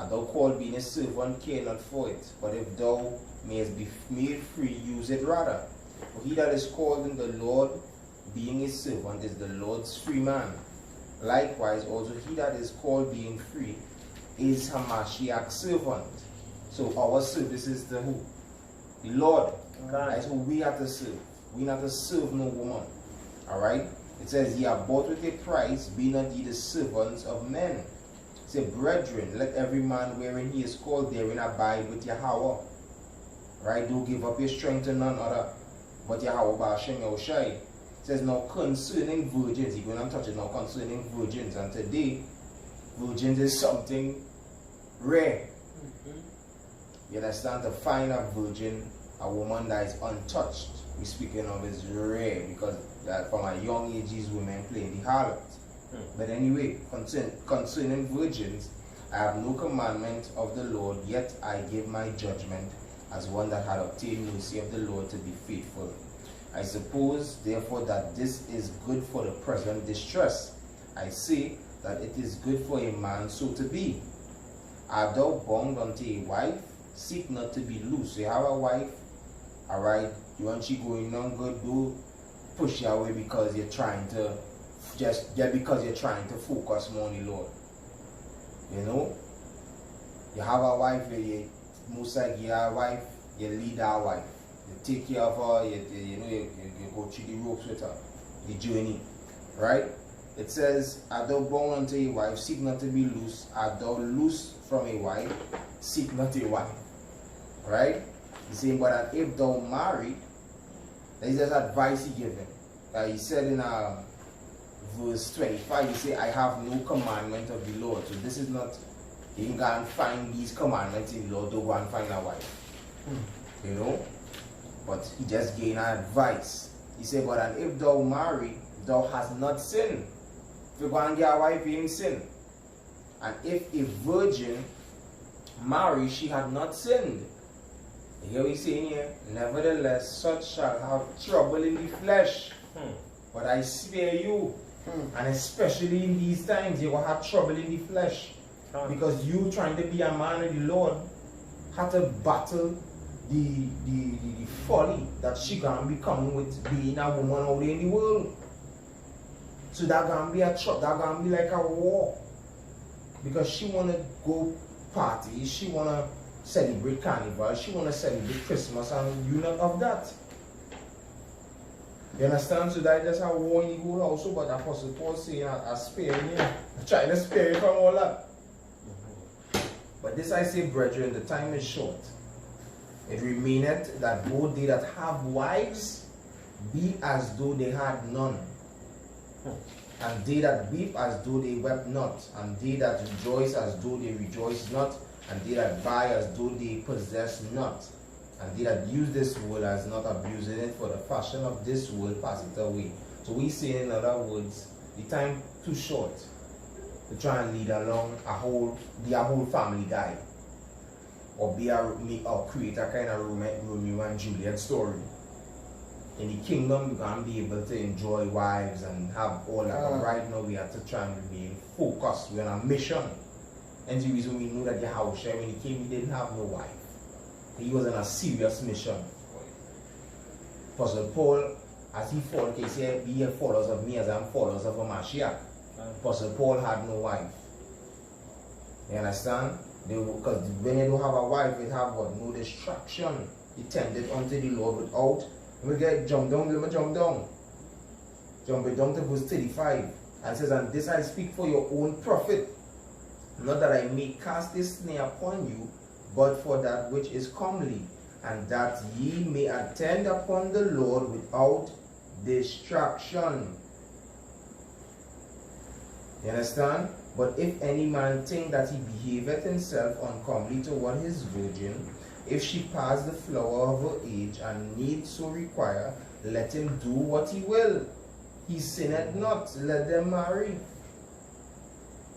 And thou called being a servant, care not for it. But if thou mayest be made free, use it rather. For he that is called in the Lord, being a servant, is the Lord's free man. Likewise, also he that is called being free is Hamashiach's servant. So our service is the who? The Lord. That's who we have to serve. We not to serve no woman. Alright? It says, ye are bought with a price, be not ye the servants of men. It says, brethren, let every man wherein he is called therein abide with Yahweh. Right? Don't give up your strength to none other but Yahweh Ba'ashem Yahushai. It says, now concerning virgins, you're going to touch it now, concerning virgins. And today, virgins is something rare. You understand? To find a virgin, a woman that is untouched, we speaking of, is rare, because that from a young age these women playing the harlot. But anyway, concerning virgins, I have no commandment of the Lord, yet I give my judgment as one that had obtained mercy of the Lord to be faithful. I suppose therefore that this is good for the present distress. I say that it is good for a man so to be. Art thou bound unto a wife? Seek not to be loose. You have a wife, alright, you want she going on good, do push you away because you're trying to because you're trying to focus more on the Lord. You know? You have a wife, most likely you have a wife, you lead our wife. You take care of her, you go through the ropes with her, the journey. Right? It says, art thou bound unto a wife, seek not to be loose. Art thou loose from a wife, seek not a wife. Right? He's saying, but if thou marry, that is just advice he given. He said in verse 25, he said, I have no commandment of the Lord. So this is not, you can go and find these commandments in the Lord, don't go and find a wife. You know? But he just gave an advice. He said, but if thou marry, thou hast not sinned. If you go and get a wife, you ain't sin. And if a virgin marry, she had not sinned. Here we saying here, nevertheless, such shall have trouble in the flesh. But I spare you. And especially in these times, you will have trouble in the flesh. Because you trying to be a man of the Lord have to battle the folly that she gonna be coming with being a woman out there in the world. So that gonna be a trouble, that gonna be like a war. Because she wanna go parties, she wanna celebrate carnival, she wanna celebrate Christmas, and you not of that. You understand? So that is just a war in the whole also, but Apostle Paul saying I spare you, I'm trying to spare you from all that. But this I say, brethren, the time is short. It remaineth that both they that have wives be as though they had none, and they that weep as though they wept not, and they that rejoice as though they rejoice not, and they that buy as though they possess not, and they that use this world as not abusing it, for the fashion of this world passeth away. So we say, in other words, the time too short to try and lead along be a whole family guy, or create a kind of Romeo and Juliet story. In the kingdom, you can't be able to enjoy wives and have all that. But right now, we have to try and remain focused. We're on a mission. And the reason we know that Yahushua, when he came, he didn't have no wife. He was on a serious mission. Apostle Paul, as he followed, he said, be ye followers of me as I am followers of Hamashiach. Apostle Paul had no wife. You understand? Because when you don't have a wife, you have what? No distraction. He tended unto the Lord without. Let me get jump down, let me jump down. Jump it down to verse 35. And it says, and this I speak for your own profit, not that I may cast a snare upon you, but for that which is comely, and that ye may attend upon the Lord without distraction. You understand? But if any man think that he behaveth himself uncomely toward his virgin, if she pass the flower of her age, and need so require, let him do what he will. He sinneth not, let them marry.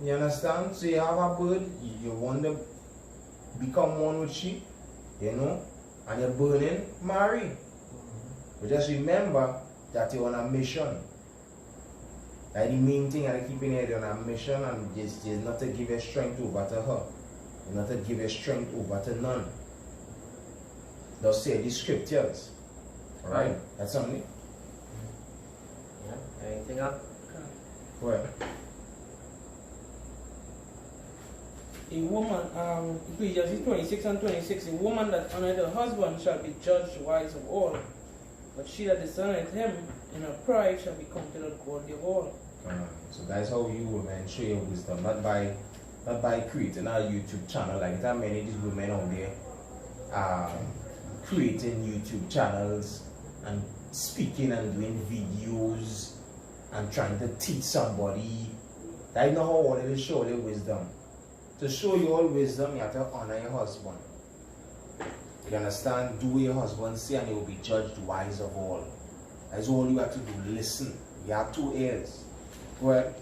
You understand? So you have a bird, you want to become one with she, you know, and you're burning, marry. But just remember that you're on a mission. That's the main thing I keep in head, on a mission, and just not to give your strength over to her. and not to give your strength over to none. Thus say the scriptures. Alright? That's something. Yeah. Anything else? Well, A woman, Ecclesiastes 26 and 26, a woman that honoreth her husband shall be judged wise of all, but she that dishonoreth him in her pride shall be counted ungodly of all. so that's how you women show your wisdom, not by creating a YouTube channel. Like there are many of these women out there creating YouTube channels and speaking and doing videos and trying to teach somebody. That is not how all they show their wisdom. To show your wisdom, you have to honor your husband. You understand? Do what your husband say and you will be judged wise of all. That's all you have to do. Listen. You have 2 ears. Go ahead.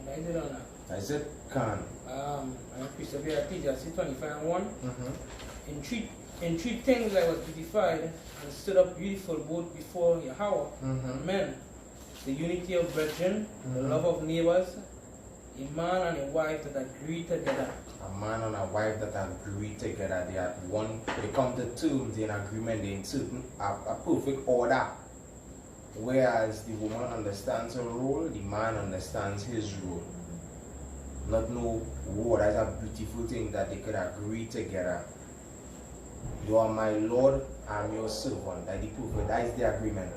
That is it on that. That's it. Can. And precept here, Ecclesiastes 25 and 1. In three things I was beautified and stood up beautiful both before Yahweh and men. The unity of brethren, the love of neighbors, a man and a wife that agree together. A man and a wife that agree together, they are one, they come to terms in agreement, they in certain a perfect order. Whereas the woman understands her role, the man understands his role. Not no war, that's a beautiful thing that they could agree together. You are my Lord, I'm your servant. That the perfect, that is the agreement.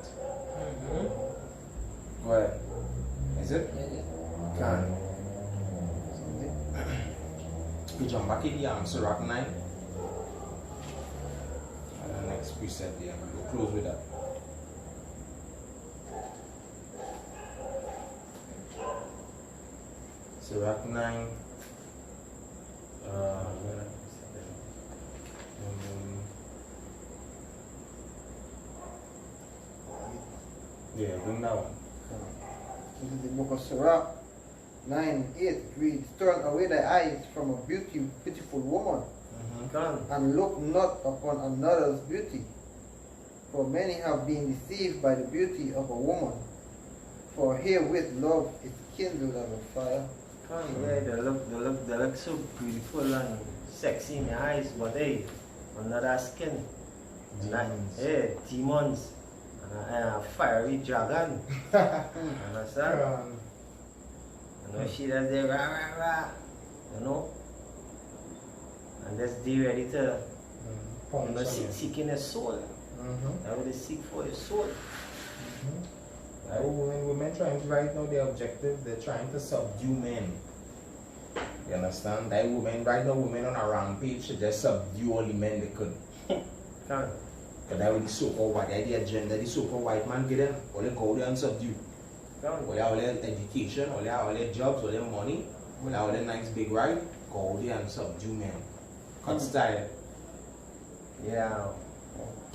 Go ahead. Is it? Can. We jump back in the Sirach 9. And the next precept here, we'll close with that. Sirach 9. Yeah, bring that one. This is the book of Sirach 9:8. Reads, turn away thy eyes from a beautiful woman, and look not upon another's beauty. For many have been deceived by the beauty of a woman. For herewith love is kindled as a fire. Yeah, they look so beautiful and sexy in the eyes, but hey, under that skin, demons. A fiery dragon. Understand? You know, she does the rah rah rah. You know? And that's they ready to seeking a soul. That what they seek for a soul. When women trying to right now their objective, they're trying to subdue men. You understand? That women right now, women on a rampage should just subdue all the men they could. Because that was the so-called white, the agenda, the so-called white man get them, all they go there and subdue. All their education, all their jobs, all their money, all their nice big ride, go there and subdue men. Cut style. Yeah.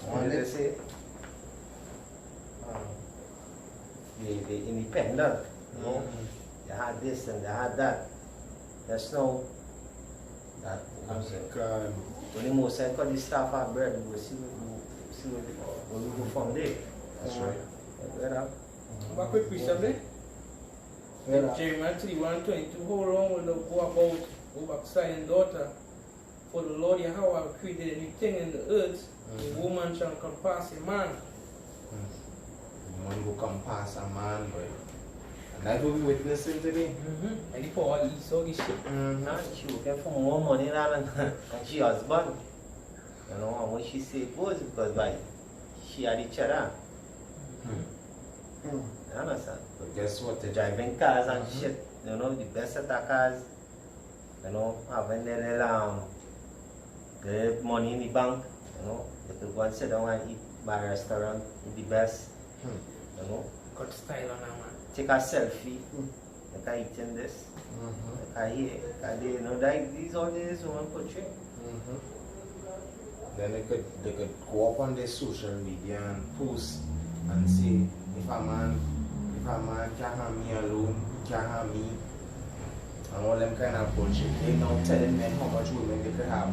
What did they say? The independent, you know, they had this and they had that. That's no that when the most I cut the staff at bread, we will see what we go from there. That's right. Back with precept there. Jeremiah 31:22. How long will thou go about, O backsliding daughter? For the Lord Yahweh created a new thing in the earth. A woman shall compass a man. Woman will compass a man, boy. And that's what we're witnessing today. And the power of Esau is shit. She looking for more money than she husband. You know, and when she say it goes because like she had each other. You understand? But guess what? They're driving cars and shit. You know, the best of the cars. You know, having the money in the bank. You know, they could go and sit down and eat by a restaurant with the best. You know, Got style on that man. take a selfie. Like I eating this. Like I here. Like I there. You know, that these all these women portray. Then they could go up on their social media and post and say, if a man can't have me alone, he can't have me. And all them kind of bullshit. They now telling men how much women they could have.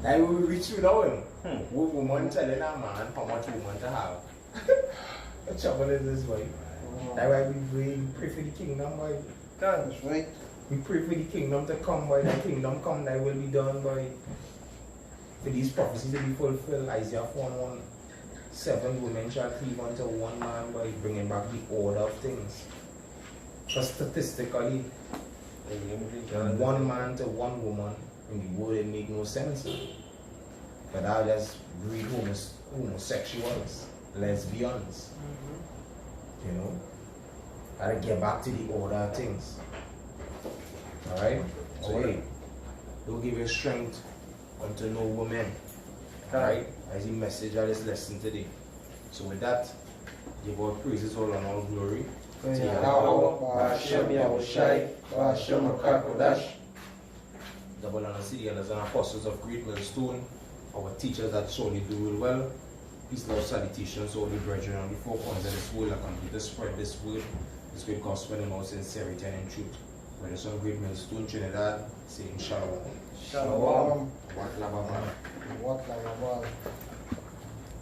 That will reach you now. What woman telling a man how much woman to have? The trouble is this way. That's why we pray for the kingdom, boy. That's right. We pray for the kingdom to come, by the kingdom come, thy will be done, by for these prophecies to be fulfilled. Isaiah 4:1, 7 women shall cleave unto one man, by bringing back the order of things. Because statistically, one man to one woman, in the world it make no sense. But I just breed homosexuals, lesbians. You know? Gotta get back to the order of things. Alright? So hey, don't give your strength unto no woman. Alright? That's the message of this lesson today. So with that, give all praises, all and all glory. Double honor city elders and apostles of Great Millstone, our teachers that surely do it well. Peace, love, salutations, all the brethren on the four corners of this world that continue to spread this word, this great gospel in all sincerity and in truth. Brothers on Great Millstone, Trinidad, saying shalom. Shalom. Wat la baba. What la